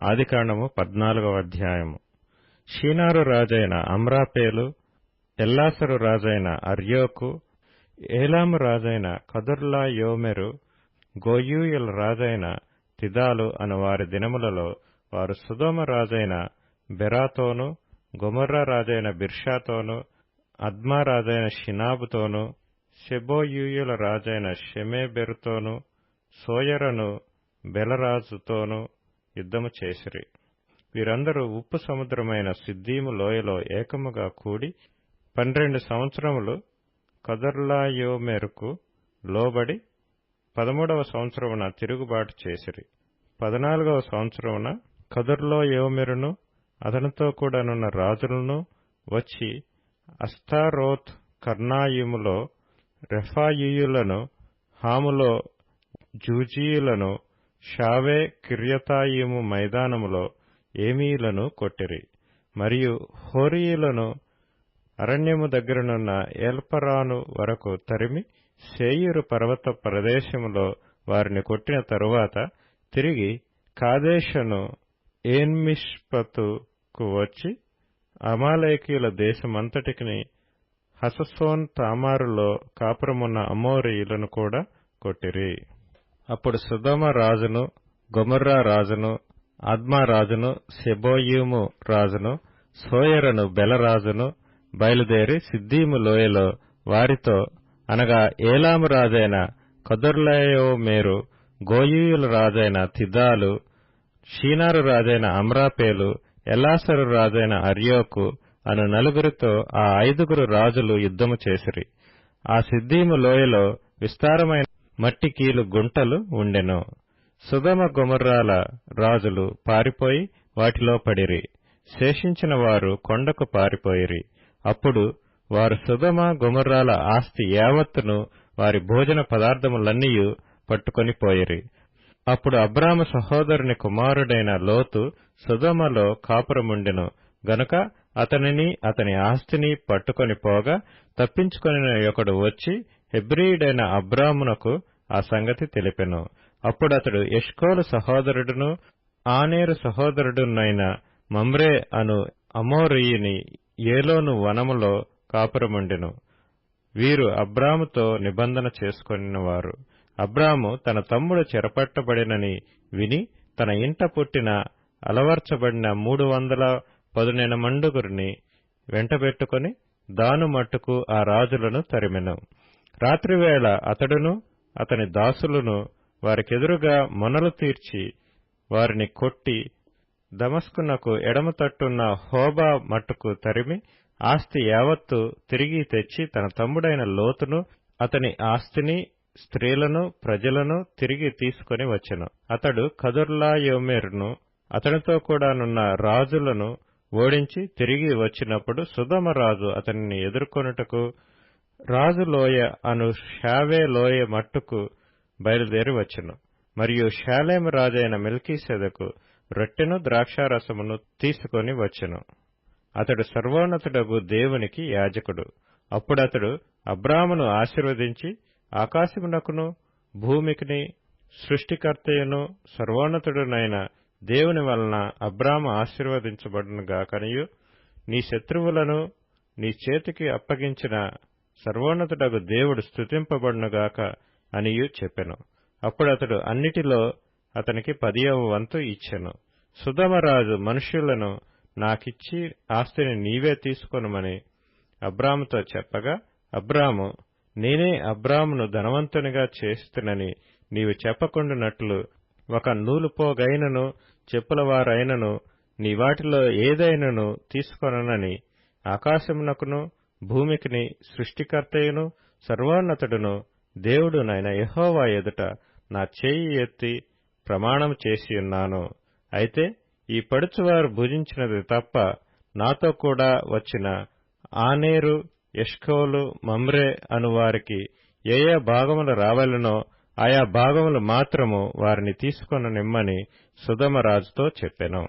ఆదికాండము 14వ అధ్యాయము. షీనారు రాజైన అమ్రాపేలు, ఎల్లాసరు రాజైన అర్యోకు, ఏలాము రాజైన కదొర్లాయోమెరు, గోయూయుల రాజైన తిదాలు అను వారి దినములలో వారు సొదొమ రాజైన బెరాతోను, గొమొర్రా రాజైన బిర్షాతోను, అద్మా రాజైన షినాబుతోను, షెబోయూయుల రాజైన షెమేబెరుతోను, సోయరను బెలరాజుతోను యుద్ధము చేసిరి. వీరందరూ ఉప్పు సముద్రమైన సిద్దీము లోయలో ఏకముగా కూడి 12 సంవత్సరములు కదొర్లాయోమెరుకు లోబడి 13వ సంవత్సరమున తిరుగుబాటు చేసిరి. 14వ సంవత్సరమున కదొర్లాయోమెరును అతనితో కూడానున్న రాజులను వచ్చి అస్తారోత్ కర్నాయిములో రెఫాయీయులను, హాములో జూజీయులను, షావే కిర్యతాయిము మైదానములో ఏమీయులను కొట్టిరి. మరియు హోరీయులను అరణ్యము దగ్గరనున్న ఏల్పరాను వరకు తరిమి శేయీరు పర్వత ప్రదేశములో వారిని కొట్టిన తరువాత తిరిగి కాదేషును ఏన్మిష్పతుకు వచ్చి అమాలేకీయుల దేశమంతటికిని హససోన్ తామారులో కాపురమున్న అమోరీయులను కూడా కొట్టిరి. అప్పుడు సొదొమ రాజును, గొమొర్రా రాజును, అద్మా రాజును, సెబోయీము రాజును, సోయరను బెలరాజును బయలుదేరి సిద్దీము లోయలో వారితో, అనగా ఏలాము రాజైన కదొర్లాయోమెరు, గోయూయుల రాజైన తిదాలు, షీనారు రాజైన అమ్రాపేలు, ఎల్లాసరు రాజైన అర్యోకు అను నలుగురితో ఆ 5 రాజులు యుద్ధము చేసిరి. ఆ సిద్దీము లోయలో విస్తారమైన మట్టి కీలు గుంటలు ఉండెను. సొదొమ గొమొర్రాల రాజులు పారిపోయి వాటిలో పడిరి. శేషించిన వారు కొండకు పారిపోయిరి. అప్పుడు వారు సొదొమ గొమొర్రాల ఆస్తి యావత్తును వారి భోజన పదార్థములన్నీయు పట్టుకొని పోయిరి. అప్పుడు అబ్రాము సహోదరుని కుమారుడైన లోతు సొదొమలో కాపురముండెను గనుక అతనిని అతని ఆస్తిని పట్టుకొని పోగా తప్పించుకొని ఒకడు వచ్చి హెబ్రీయుడైన అబ్రామునకు ఆ సంగతి తెలిపెను. అప్పుడతడు ఎష్కోలు సహోదరుడును ఆనేరు సహోదరుడునైన మమ్రే అను అమోరీయుని ఏలోను వనములో కాపురముండెను. వీరు అబ్రాముతో నిబంధన చేసుకొనినవారు. అబ్రాము తన తమ్ముడు చెరపట్టబడినని విని తన ఇంట పుట్టిన అలవర్చబడిన 310 మండుగురిని వెంటబెట్టుకుని దాను మట్టుకు ఆ రాజులను తరిమెను. రాత్రివేళ అతడును అతని దాసులను వారికెదురుగా మొనలు తీర్చి వారిని కొట్టి దమస్కునకు ఎడమ తట్టున్న హోబా మట్టుకు తరిమి ఆస్తి యావత్తు తిరిగి తెచ్చి తన తమ్ముడైన లోతును అతని ఆస్తిని, స్త్రీలను, ప్రజలను తిరిగి తీసుకొని వచ్చెను. అతడు కదొర్లాయోమెరును అతనితో కూడానున్న రాజులను ఓడించి తిరిగి వచ్చినప్పుడు సొదొమ రాజు అతనిని ఎదుర్కొనుటకు రాజులోయ అను షావే లోయ మట్టుకు బయలుదేరి వచ్చెను. మరియు షాలేము రాజైన మెల్కీసెదెకు రొట్టెను ద్రాక్షారసమును తీసుకొని వచ్చెను. అతడు సర్వోన్నతుడగు దేవునికి యాజకుడు. అప్పుడతడు అబ్రామును ఆశీర్వదించి, ఆకాశమునకును భూమికిని సృష్టికర్తయును సర్వోన్నతుడునైన దేవుని వలన అబ్రాము ఆశీర్వదించబడునుగాకనియు, నీ శత్రువులను నీ చేతికి అప్పగించిన సర్వోన్నతుడగు దేవుడు స్తుతింపబడునుగాక అనియు చెప్పెను. అప్పుడతడు అన్నిటిలో అతనికి 10వ వంతు ఇచ్చెను. సొదొమరాజు మనుష్యులను నాకిచ్చి ఆస్తిని నీవే తీసుకొనుమని అబ్రాముతో చెప్పగా, అబ్రాము, నేనే అబ్రామును ధనవంతునిగా చేస్తునని నీవు చెప్పకుండునట్లు ఒక నూలుపోగైనను చెప్పులవారైనను నీ వాటిలో ఏదైనను తీసుకొననని ఆకాశమునకును భూమికిని సృష్టికర్తయును సర్వోన్నతుడును దేవుడునైన యెహోవా ఎదుట నా చేయి ఎత్తి ప్రమాణం చేసియున్నాను. అయితే ఈ పడుచువారు భుజించినది తప్ప నాతో కూడా వచ్చిన ఆనేరు, ఎష్కోలు, మమ్రే అను వారికి ఏ భాగములు రావలెనో ఆయా భాగములు మాత్రము వారిని తీసుకొననిమ్మని సొదొమ రాజుతో చెప్పెను.